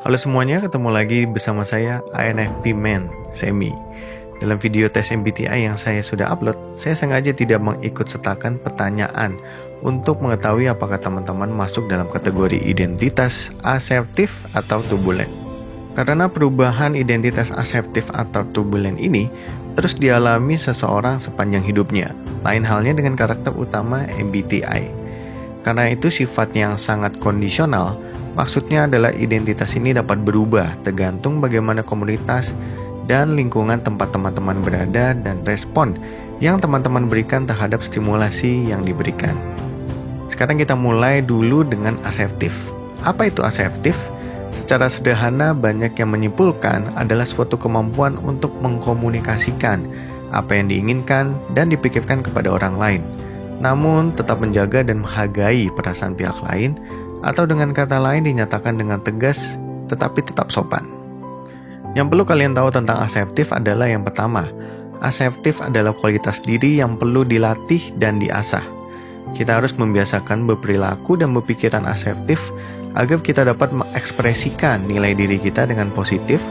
Halo semuanya, ketemu lagi bersama saya INFP Man, Semi. Dalam video tes MBTI yang saya sudah upload, saya sengaja tidak mengikut sertakan pertanyaan untuk mengetahui apakah teman-teman masuk dalam kategori identitas asertif atau turbulen. Karena perubahan identitas asertif atau turbulen ini terus dialami seseorang sepanjang hidupnya, lain halnya dengan karakter utama MBTI. Karena itu sifatnya yang sangat kondisional. Maksudnya adalah identitas ini dapat berubah tergantung bagaimana komunitas dan lingkungan tempat teman-teman berada dan respon yang teman-teman berikan terhadap stimulasi yang diberikan. Sekarang kita mulai dulu dengan asertif. Apa itu asertif? Secara sederhana banyak yang menyimpulkan adalah suatu kemampuan untuk mengkomunikasikan apa yang diinginkan dan dipikirkan kepada orang lain, namun tetap menjaga dan menghargai perasaan pihak lain, atau dengan kata lain dinyatakan dengan tegas tetapi tetap sopan. Yang perlu kalian tahu tentang asertif adalah yang pertama, asertif adalah kualitas diri yang perlu dilatih dan diasah. Kita harus membiasakan berperilaku dan berpikiran asertif agar kita dapat mengekspresikan nilai diri kita dengan positif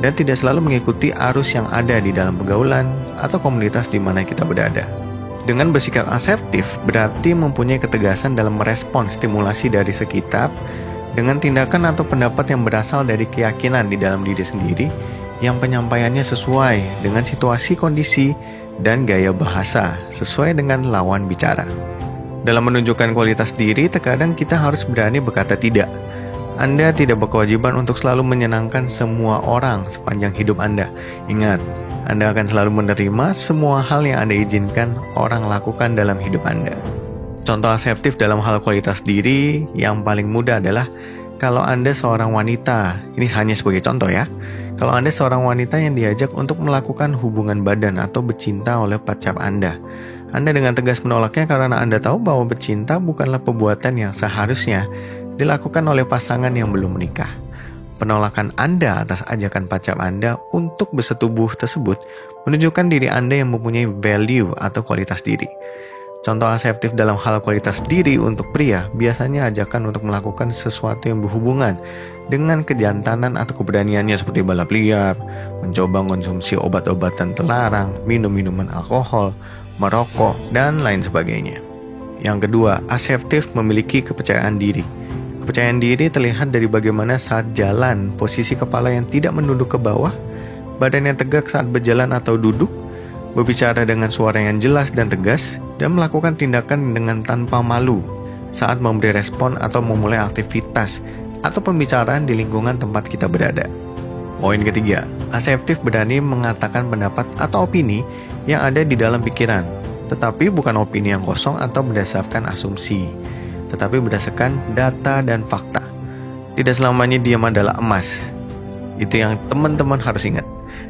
dan tidak selalu mengikuti arus yang ada di dalam pergaulan atau komunitas di mana kita berada. Dengan bersikap asertif berarti mempunyai ketegasan dalam merespons stimulasi dari sekitar dengan tindakan atau pendapat yang berasal dari keyakinan di dalam diri sendiri yang penyampaiannya sesuai dengan situasi kondisi dan gaya bahasa sesuai dengan lawan bicara. Dalam menunjukkan kualitas diri, terkadang kita harus berani berkata tidak. Anda tidak berkewajiban untuk selalu menyenangkan semua orang sepanjang hidup Anda. Ingat, Anda akan selalu menerima semua hal yang Anda izinkan orang lakukan dalam hidup Anda. Contoh asertif dalam hal kualitas diri yang paling mudah adalah kalau Anda seorang wanita, ini hanya sebagai contoh ya. Kalau Anda seorang wanita yang diajak untuk melakukan hubungan badan atau bercinta oleh pacar Anda dengan tegas menolaknya karena Anda tahu bahwa bercinta bukanlah perbuatan yang seharusnya dilakukan oleh pasangan yang belum menikah. Penolakan Anda atas ajakan pacar Anda untuk bersetubuh tersebut menunjukkan diri Anda yang mempunyai value atau kualitas diri. Contoh asertif dalam hal kualitas diri untuk pria biasanya ajakan untuk melakukan sesuatu yang berhubungan dengan kejantanan atau keberaniannya seperti balap liar, mencoba konsumsi obat-obatan terlarang, minum minuman alkohol, merokok, dan lain sebagainya. Yang kedua, asertif memiliki kepercayaan diri. Kepercayaan diri terlihat dari bagaimana saat jalan, posisi kepala yang tidak menunduk ke bawah, badan yang tegak saat berjalan atau duduk, berbicara dengan suara yang jelas dan tegas, dan melakukan tindakan dengan tanpa malu saat memberi respon atau memulai aktivitas atau pembicaraan di lingkungan tempat kita berada. Poin ketiga, asertif berani mengatakan pendapat atau opini yang ada di dalam pikiran, tetapi bukan opini yang kosong atau berdasarkan asumsi, tetapi berdasarkan data dan fakta. Tidak selamanya diam adalah emas. Itu yang teman-teman harus ingat.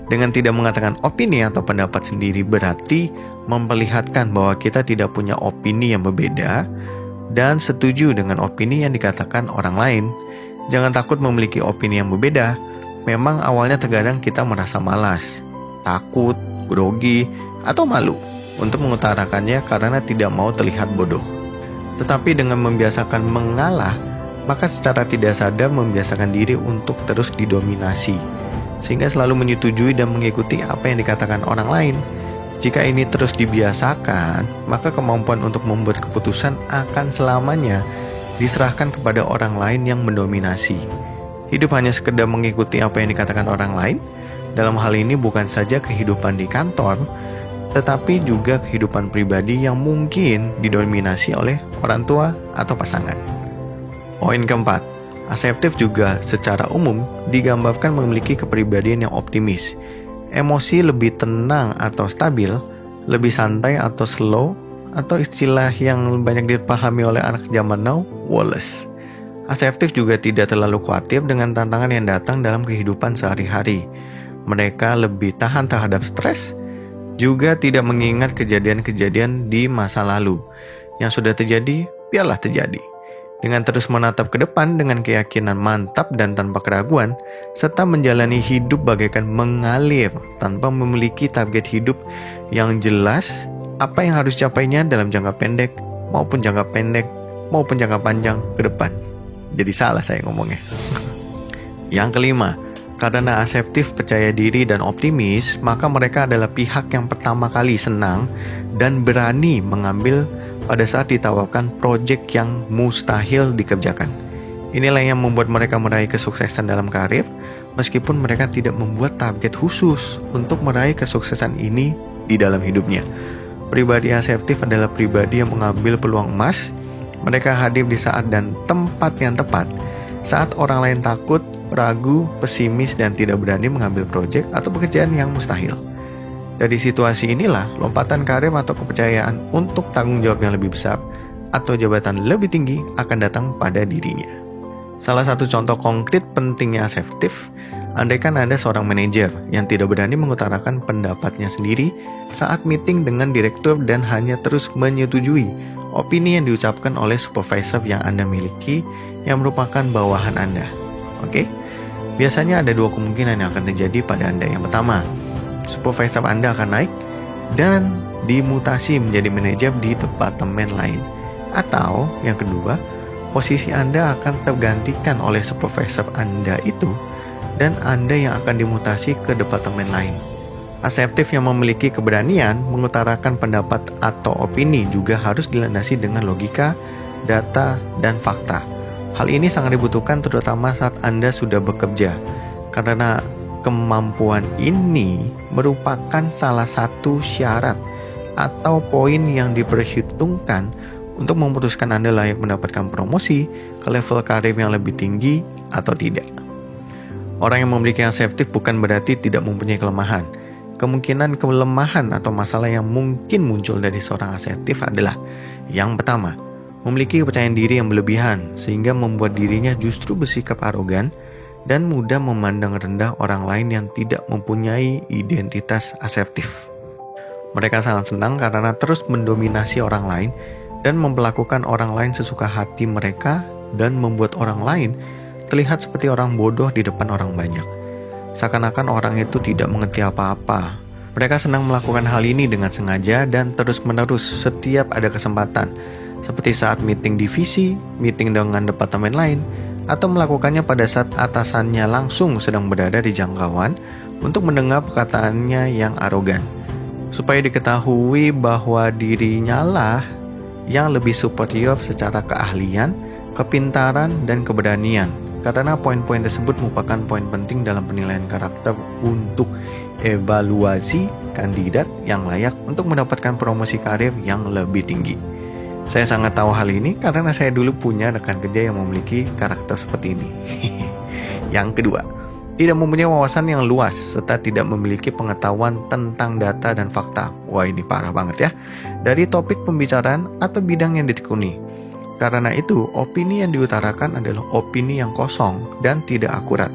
Dengan tidak mengatakan opini atau pendapat sendiri berarti memperlihatkan bahwa kita tidak punya opini yang berbeda dan setuju dengan opini yang dikatakan orang lain. Jangan takut memiliki opini yang berbeda. Memang awalnya terkadang kita merasa malas, takut, grogi, atau malu untuk mengutarakannya karena tidak mau terlihat bodoh. Tetapi dengan membiasakan mengalah, maka secara tidak sadar membiasakan diri untuk terus didominasi, sehingga selalu menyetujui dan mengikuti apa yang dikatakan orang lain. Jika ini terus dibiasakan, maka kemampuan untuk membuat keputusan akan selamanya diserahkan kepada orang lain yang mendominasi. Hidup hanya sekedar mengikuti apa yang dikatakan orang lain. Dalam hal ini bukan saja kehidupan di kantor, tetapi juga kehidupan pribadi yang mungkin didominasi oleh orang tua atau pasangan. Poin keempat, asertif juga secara umum digambarkan memiliki kepribadian yang optimis. Emosi lebih tenang atau stabil, lebih santai atau slow, atau istilah yang banyak dipahami oleh anak zaman now, Wallace. Asertif juga tidak terlalu khawatir dengan tantangan yang datang dalam kehidupan sehari-hari. Mereka lebih tahan terhadap stres, juga tidak mengingat kejadian-kejadian di masa lalu. Yang sudah terjadi, biarlah terjadi. Dengan terus menatap ke depan dengan keyakinan mantap dan tanpa keraguan, serta menjalani hidup bagaikan mengalir tanpa memiliki target hidup yang jelas, apa yang harus capainya dalam jangka pendek maupun jangka panjang ke depan. Jadi salah saya ngomongnya. Yang kelima, karena asertif, percaya diri, dan optimis, maka mereka adalah pihak yang pertama kali senang dan berani mengambil pada saat ditawarkan proyek yang mustahil dikerjakan. Inilah yang membuat mereka meraih kesuksesan dalam karir, meskipun mereka tidak membuat target khusus untuk meraih kesuksesan ini di dalam hidupnya. Pribadi asertif adalah pribadi yang mengambil peluang emas. Mereka hadir di saat dan tempat yang tepat, saat orang lain takut, ragu, pesimis, dan tidak berani mengambil proyek atau pekerjaan yang mustahil. Dari situasi inilah, lompatan karir atau kepercayaan untuk tanggung jawab yang lebih besar atau jabatan lebih tinggi akan datang pada dirinya. Salah satu contoh konkret pentingnya asertif, andaikan Anda seorang manajer yang tidak berani mengutarakan pendapatnya sendiri saat meeting dengan direktur dan hanya terus menyetujui opini yang diucapkan oleh supervisor yang Anda miliki yang merupakan bawahan Anda. Oke? Biasanya ada dua kemungkinan yang akan terjadi pada Anda. Yang pertama, supervisor Anda akan naik dan dimutasi menjadi manajer di departemen lain. Atau yang kedua, posisi Anda akan tergantikan oleh supervisor Anda itu dan Anda yang akan dimutasi ke departemen lain. Asertif yang memiliki keberanian mengutarakan pendapat atau opini juga harus dilandasi dengan logika, data, dan fakta. Hal ini sangat dibutuhkan terutama saat Anda sudah bekerja, karena kemampuan ini merupakan salah satu syarat atau poin yang diperhitungkan untuk memutuskan Anda layak mendapatkan promosi ke level karir yang lebih tinggi atau tidak. Orang yang memiliki asertif bukan berarti tidak mempunyai kelemahan. Kemungkinan kelemahan atau masalah yang mungkin muncul dari seorang asertif adalah: yang pertama, memiliki kepercayaan diri yang berlebihan sehingga membuat dirinya justru bersikap arogan dan mudah memandang rendah orang lain yang tidak mempunyai identitas asertif. Mereka sangat senang karena terus mendominasi orang lain dan memperlakukan orang lain sesuka hati mereka dan membuat orang lain terlihat seperti orang bodoh di depan orang banyak. Seakan-akan orang itu tidak mengerti apa-apa. Mereka senang melakukan hal ini dengan sengaja dan terus-menerus setiap ada kesempatan, seperti saat meeting divisi, meeting dengan departemen lain, atau melakukannya pada saat atasannya langsung sedang berada di jangkauan untuk mendengar perkataannya yang arogan. Supaya diketahui bahwa dirinya lah yang lebih superior secara keahlian, kepintaran, dan keberanian. Karena poin-poin tersebut merupakan poin penting dalam penilaian karakter untuk evaluasi kandidat yang layak untuk mendapatkan promosi karir yang lebih tinggi. Saya sangat tahu hal ini karena saya dulu punya rekan kerja yang memiliki karakter seperti ini. Yang kedua, tidak mempunyai wawasan yang luas serta tidak memiliki pengetahuan tentang data dan fakta. Wah, ini parah banget ya. Dari topik pembicaraan atau bidang yang ditekuni. Karena itu, opini yang diutarakan adalah opini yang kosong dan tidak akurat,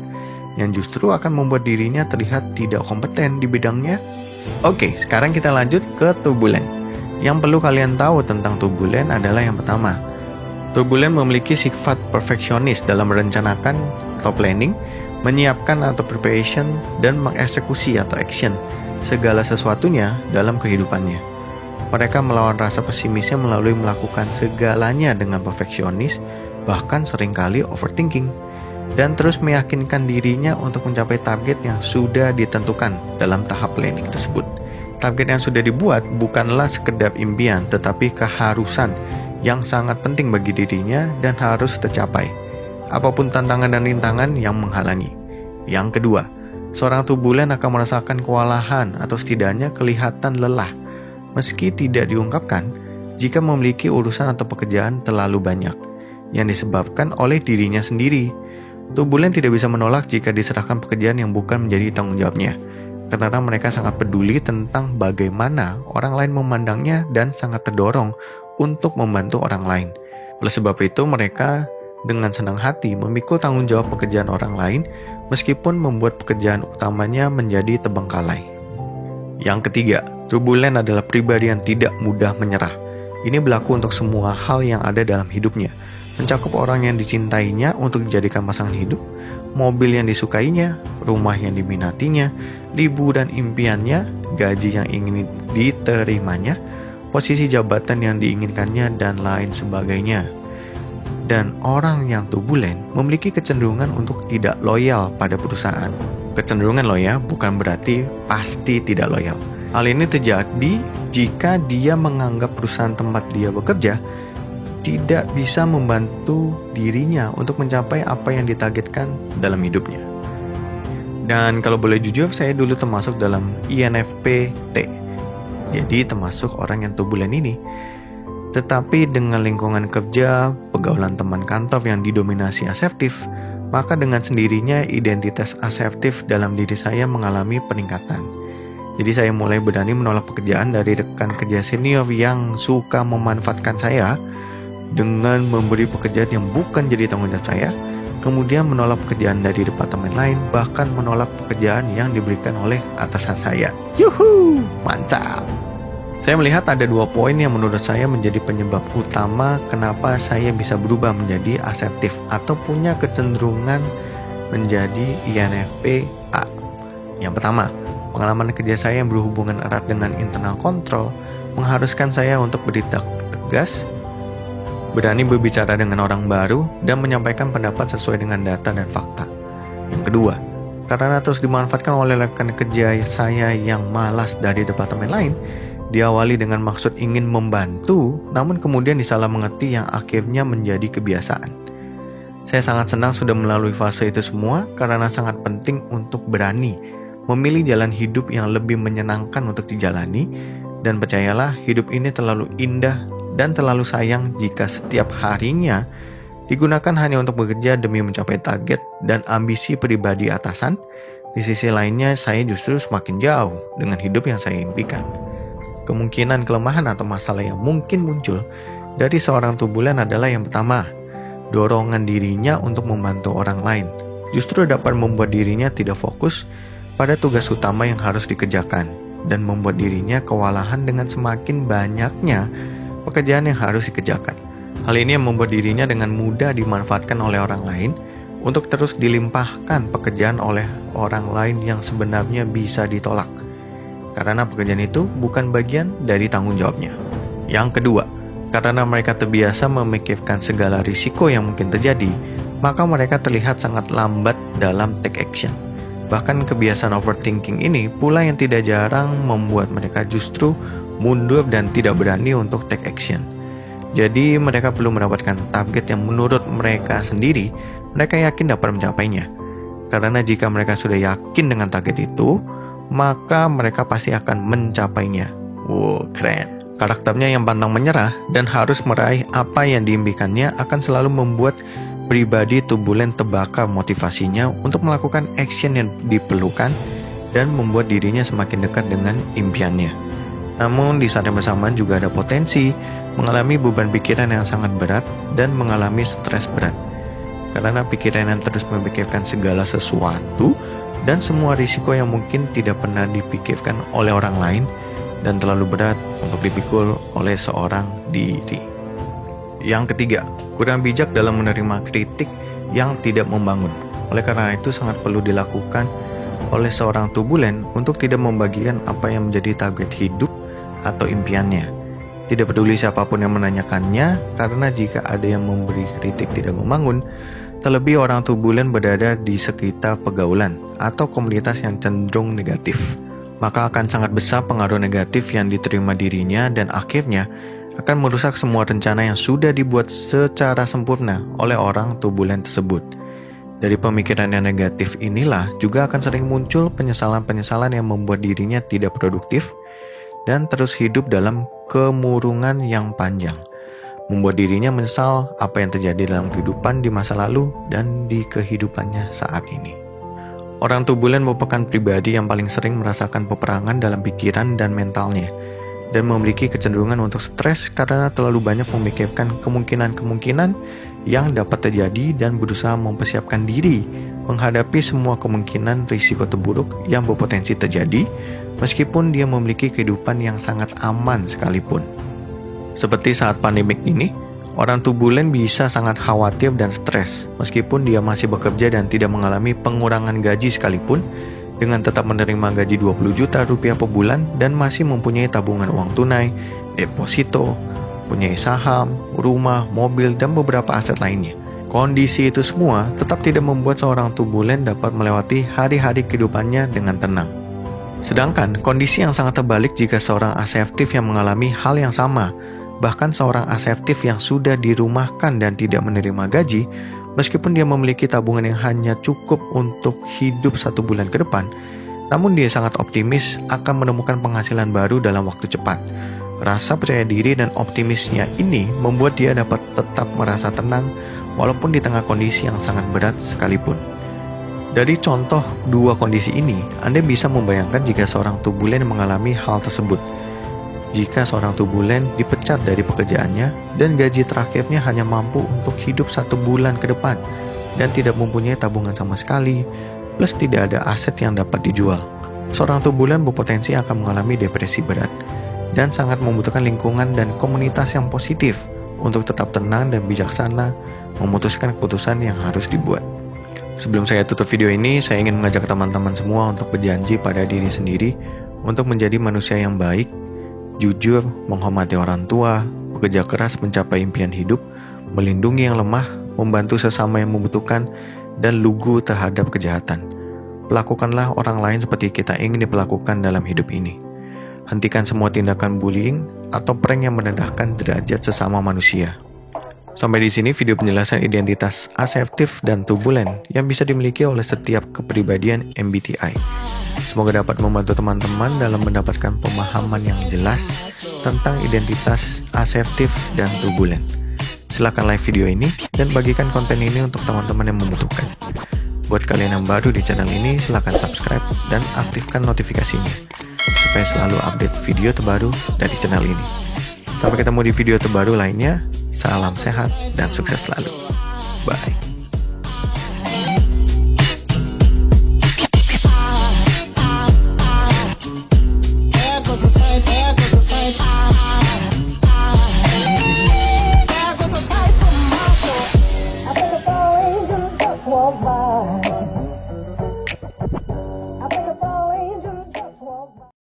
yang justru akan membuat dirinya terlihat tidak kompeten di bidangnya. Oke, sekarang kita lanjut ke turbulen. Yang perlu kalian tahu tentang turbulen adalah yang pertama, turbulen memiliki sifat perfeksionis dalam merencanakan atau planning, menyiapkan atau preparation, dan mengeksekusi atau action segala sesuatunya dalam kehidupannya. Mereka melawan rasa pesimisnya melalui melakukan segalanya dengan perfeksionis, bahkan seringkali overthinking, dan terus meyakinkan dirinya untuk mencapai target yang sudah ditentukan dalam tahap planning tersebut. Target yang sudah dibuat bukanlah sekedar impian, tetapi keharusan yang sangat penting bagi dirinya dan harus tercapai, apapun tantangan dan rintangan yang menghalangi. Yang kedua, seorang turbulen akan merasakan kewalahan atau setidaknya kelihatan lelah, meski tidak diungkapkan, jika memiliki urusan atau pekerjaan terlalu banyak, yang disebabkan oleh dirinya sendiri. Turbulen tidak bisa menolak jika diserahkan pekerjaan yang bukan menjadi tanggung jawabnya, karena mereka sangat peduli tentang bagaimana orang lain memandangnya dan sangat terdorong untuk membantu orang lain. Oleh sebab itu, mereka dengan senang hati memikul tanggung jawab pekerjaan orang lain, meskipun membuat pekerjaan utamanya menjadi terbengkalai. Yang ketiga, turbulen adalah pribadi yang tidak mudah menyerah. Ini berlaku untuk semua hal yang ada dalam hidupnya, mencakup orang yang dicintainya untuk dijadikan pasangan hidup, mobil yang disukainya, rumah yang diminatinya, liburan impiannya, gaji yang ingin diterimanya, posisi jabatan yang diinginkannya, dan lain sebagainya. dan orang yang turbulen memiliki kecenderungan untuk tidak loyal pada perusahaan. Kecenderungan loh ya, bukan berarti pasti tidak loyal. Hal ini terjadi jika dia menganggap perusahaan tempat dia bekerja tidak bisa membantu dirinya untuk mencapai apa yang ditargetkan dalam hidupnya. Dan kalau boleh jujur, saya dulu termasuk dalam INFP-T. Jadi termasuk orang yang turbulen ini. Tetapi dengan lingkungan kerja, pergaulan teman kantor yang didominasi asertif, maka dengan sendirinya identitas asertif dalam diri saya mengalami peningkatan. Jadi saya mulai berani menolak pekerjaan dari rekan kerja senior yang suka memanfaatkan saya dengan memberi pekerjaan yang bukan jadi tanggung jawab saya, kemudian menolak pekerjaan dari departemen lain, bahkan menolak pekerjaan yang diberikan oleh atasan saya. Yuhu, mantap! Saya melihat ada 2 poin yang menurut saya menjadi penyebab utama kenapa saya bisa berubah menjadi asertif atau punya kecenderungan menjadi INFP A. Yang pertama, pengalaman kerja saya yang berhubungan erat dengan internal control mengharuskan saya untuk bertindak tegas, berani berbicara dengan orang baru, dan menyampaikan pendapat sesuai dengan data dan fakta. Yang kedua, karena terus dimanfaatkan oleh rekan kerja saya yang malas dari departemen lain, diawali dengan maksud ingin membantu, namun kemudian disalah mengerti yang akhirnya menjadi kebiasaan. Saya sangat senang sudah melalui fase itu semua karena sangat penting untuk berani memilih jalan hidup yang lebih menyenangkan untuk dijalani, dan percayalah hidup ini terlalu indah dan terlalu sayang jika setiap harinya digunakan hanya untuk bekerja demi mencapai target dan ambisi pribadi atasan. Di sisi lainnya saya justru semakin jauh dengan hidup yang saya impikan. Kemungkinan kelemahan atau masalah yang mungkin muncul dari seorang turbulen adalah yang pertama, dorongan dirinya untuk membantu orang lain justru dapat membuat dirinya tidak fokus pada tugas utama yang harus dikerjakan dan membuat dirinya kewalahan dengan semakin banyaknya pekerjaan yang harus dikerjakan. Hal ini yang membuat dirinya dengan mudah dimanfaatkan oleh orang lain untuk terus dilimpahkan pekerjaan oleh orang lain yang sebenarnya bisa ditolak, karena pekerjaan itu bukan bagian dari tanggung jawabnya. Yang kedua, karena mereka terbiasa memikirkan segala risiko yang mungkin terjadi, maka mereka terlihat sangat lambat dalam take action. Bahkan kebiasaan overthinking ini pula yang tidak jarang membuat mereka justru mundur dan tidak berani untuk take action. Jadi mereka perlu mendapatkan target yang menurut mereka sendiri, mereka yakin dapat mencapainya. Karena jika mereka sudah yakin dengan target itu, maka mereka pasti akan mencapainya. Wow, keren. Karakternya yang pantang menyerah dan harus meraih apa yang diimpikannya akan selalu membuat pribadi turbulen terbakar motivasinya untuk melakukan action yang diperlukan dan membuat dirinya semakin dekat dengan impiannya. Namun di saat yang bersamaan juga ada potensi mengalami beban pikiran yang sangat berat dan mengalami stres berat. Karena pikiran yang terus memikirkan segala sesuatu dan semua risiko yang mungkin tidak pernah dipikirkan oleh orang lain dan terlalu berat untuk dipikul oleh seorang diri. Yang ketiga, kurang bijak dalam menerima kritik yang tidak membangun. Oleh karena itu sangat perlu dilakukan oleh seorang turbulen untuk tidak membagikan apa yang menjadi target hidup atau impiannya. Tidak peduli siapapun yang menanyakannya, karena jika ada yang memberi kritik tidak membangun, terlebih orang turbulen berada di sekitar pergaulan atau komunitas yang cenderung negatif, maka akan sangat besar pengaruh negatif yang diterima dirinya dan akhirnya akan merusak semua rencana yang sudah dibuat secara sempurna oleh orang turbulen tersebut. Dari pemikiran yang negatif inilah juga akan sering muncul penyesalan-penyesalan yang membuat dirinya tidak produktif dan terus hidup dalam kemurungan yang panjang, membuat dirinya menyesal apa yang terjadi dalam kehidupan di masa lalu dan di kehidupannya saat ini. Orang turbulen merupakan pribadi yang paling sering merasakan peperangan dalam pikiran dan mentalnya, dan memiliki kecenderungan untuk stres karena terlalu banyak memikirkan kemungkinan-kemungkinan yang dapat terjadi dan berusaha mempersiapkan diri menghadapi semua kemungkinan risiko terburuk yang berpotensi terjadi, meskipun dia memiliki kehidupan yang sangat aman sekalipun. Seperti saat pandemik ini, orang turbulen bisa sangat khawatir dan stres, meskipun dia masih bekerja dan tidak mengalami pengurangan gaji sekalipun, dengan tetap menerima gaji 20 juta rupiah per bulan dan masih mempunyai tabungan uang tunai, deposito, mempunyai saham, rumah, mobil, dan beberapa aset lainnya. Kondisi itu semua tetap tidak membuat seorang turbulen dapat melewati hari-hari kehidupannya dengan tenang. Sedangkan kondisi yang sangat terbalik jika seorang aseptif yang mengalami hal yang sama, bahkan seorang aseptif yang sudah dirumahkan dan tidak menerima gaji, meskipun dia memiliki tabungan yang hanya cukup untuk hidup 1 bulan ke depan, namun dia sangat optimis akan menemukan penghasilan baru dalam waktu cepat. Rasa percaya diri dan optimisnya ini membuat dia dapat tetap merasa tenang walaupun di tengah kondisi yang sangat berat sekalipun. Dari contoh 2 kondisi ini, Anda bisa membayangkan jika seorang turbulen mengalami hal tersebut. Jika seorang turbulen dipecat dari pekerjaannya dan gaji terakhirnya hanya mampu untuk hidup 1 bulan ke depan dan tidak mempunyai tabungan sama sekali, plus tidak ada aset yang dapat dijual, seorang turbulen berpotensi akan mengalami depresi berat dan sangat membutuhkan lingkungan dan komunitas yang positif untuk tetap tenang dan bijaksana memutuskan keputusan yang harus dibuat. Sebelum saya tutup video ini, saya ingin mengajak teman-teman semua untuk berjanji pada diri sendiri untuk menjadi manusia yang baik, jujur, menghormati orang tua, bekerja keras mencapai impian hidup, melindungi yang lemah, membantu sesama yang membutuhkan, dan lugu terhadap kejahatan. Perlakukanlah orang lain seperti kita ingin diperlakukan dalam hidup ini. Hentikan semua tindakan bullying atau prank yang merendahkan derajat sesama manusia. Sampai di sini video penjelasan identitas aseptif dan turbulen yang bisa dimiliki oleh setiap kepribadian MBTI. Semoga dapat membantu teman-teman dalam mendapatkan pemahaman yang jelas tentang identitas aseptif dan turbulen. Silahkan like video ini dan bagikan konten ini untuk teman-teman yang membutuhkan. Buat kalian yang baru di channel ini, silahkan subscribe dan aktifkan notifikasinya supaya selalu update video terbaru dari channel ini. Sampai ketemu di video terbaru lainnya. Salam sehat dan sukses selalu. Bye.